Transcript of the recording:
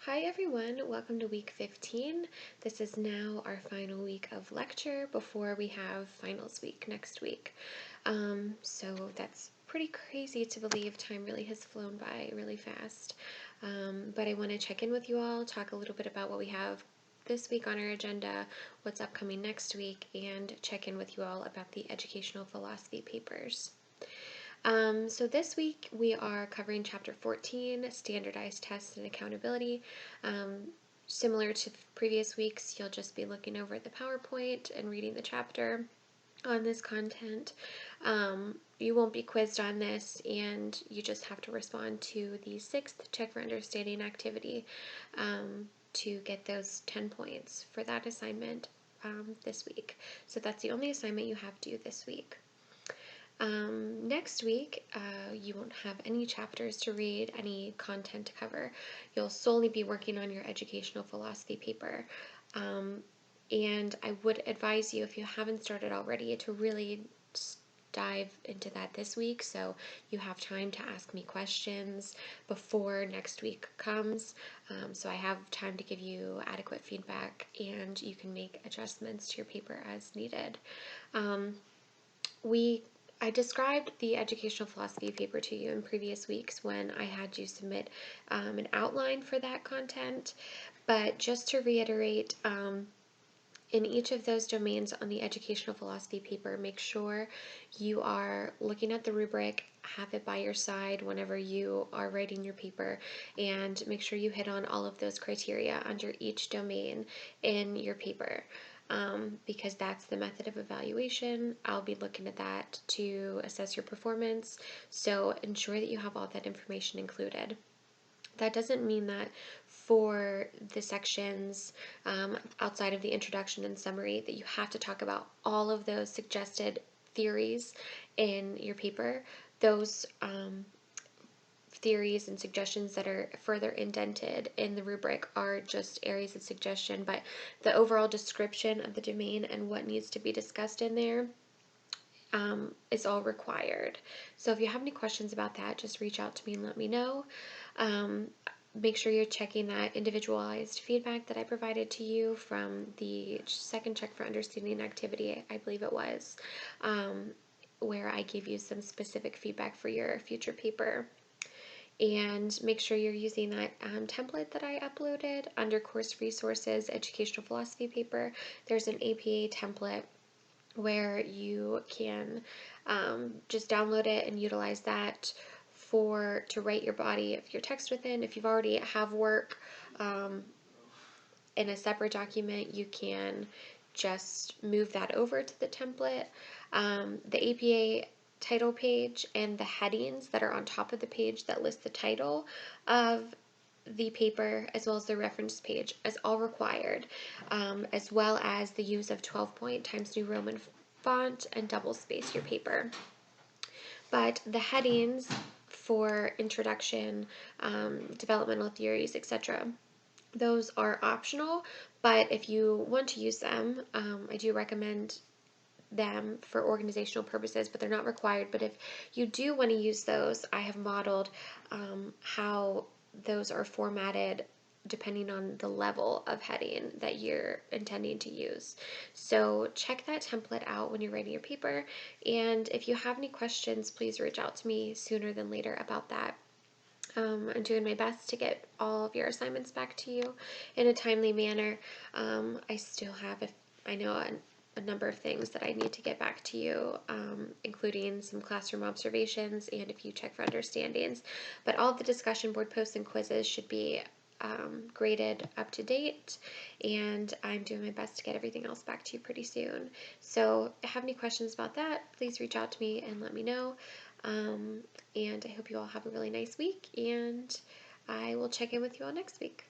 Hi everyone, welcome to week 15. This is now our final week of lecture before we have finals week next week. So that's pretty crazy to believe. Time really has flown by really fast. But I want to check in with you all, talk a little bit about what we have this week on our agenda, what's upcoming next week, and check in with you all about the educational philosophy papers. So this week we are covering chapter 14, standardized tests and accountability. Similar to previous weeks, you'll just be looking over the PowerPoint and reading the chapter on this content. You won't be quizzed on this, and you just have to respond to the 6th check for understanding activity to get those 10 points for that assignment this week. So that's the only assignment you have due this week. Next week, you won't have any chapters to read, any content to cover. You'll solely be working on your educational philosophy paper. And I would advise you, if you haven't started already, to really dive into that this week so you have time to ask me questions before next week comes. So I have time to give you adequate feedback and you can make adjustments to your paper as needed. I described the educational philosophy paper to you in previous weeks when I had you submit an outline for that content, but just to reiterate, in each of those domains on the educational philosophy paper, make sure you are looking at the rubric, have it by your side whenever you are writing your paper, and make sure you hit on all of those criteria under each domain in your paper. Because that's the method of evaluation. I'll be looking at that to assess your performance, so ensure that you have all that information included. That doesn't mean that for the sections outside of the introduction and summary that you have to talk about all of those suggested theories in your paper. Those theories and suggestions that are further indented in the rubric are just areas of suggestion, but the overall description of the domain and what needs to be discussed in there is all required. So if you have any questions about that, just reach out to me and let me know. Make sure you're checking that individualized feedback that I provided to you from the second check for understanding activity, I believe it was, where I gave you some specific feedback for your future paper. And make sure you're using that template that I uploaded under course resources, educational philosophy paper. There's an APA template where you can just download it and utilize that to write your body of your text within. If you've already have work in a separate document, you can just move that over to the template. The APA title page and the headings that are on top of the page that list the title of the paper, as well as the reference page, is all required, as well as the use of 12-point Times New Roman font and double space your paper. But the headings for introduction, developmental theories, etc., those are optional, but if you want to use them, I do recommend them for organizational purposes, but they're not required. But if you do want to use those, I have modeled how those are formatted depending on the level of heading that you're intending to use. So check that template out when you're writing your paper, and if you have any questions, please reach out to me sooner than later about that. I'm doing my best to get all of your assignments back to you in a timely manner. I still have, I know, a number of things that I need to get back to you, including some classroom observations and a few check for understandings. But all of the discussion board posts and quizzes should be graded up to date, and I'm doing my best to get everything else back to you pretty soon. So if you have any questions about that, please reach out to me and let me know. And I hope you all have a really nice week, and I will check in with you all next week.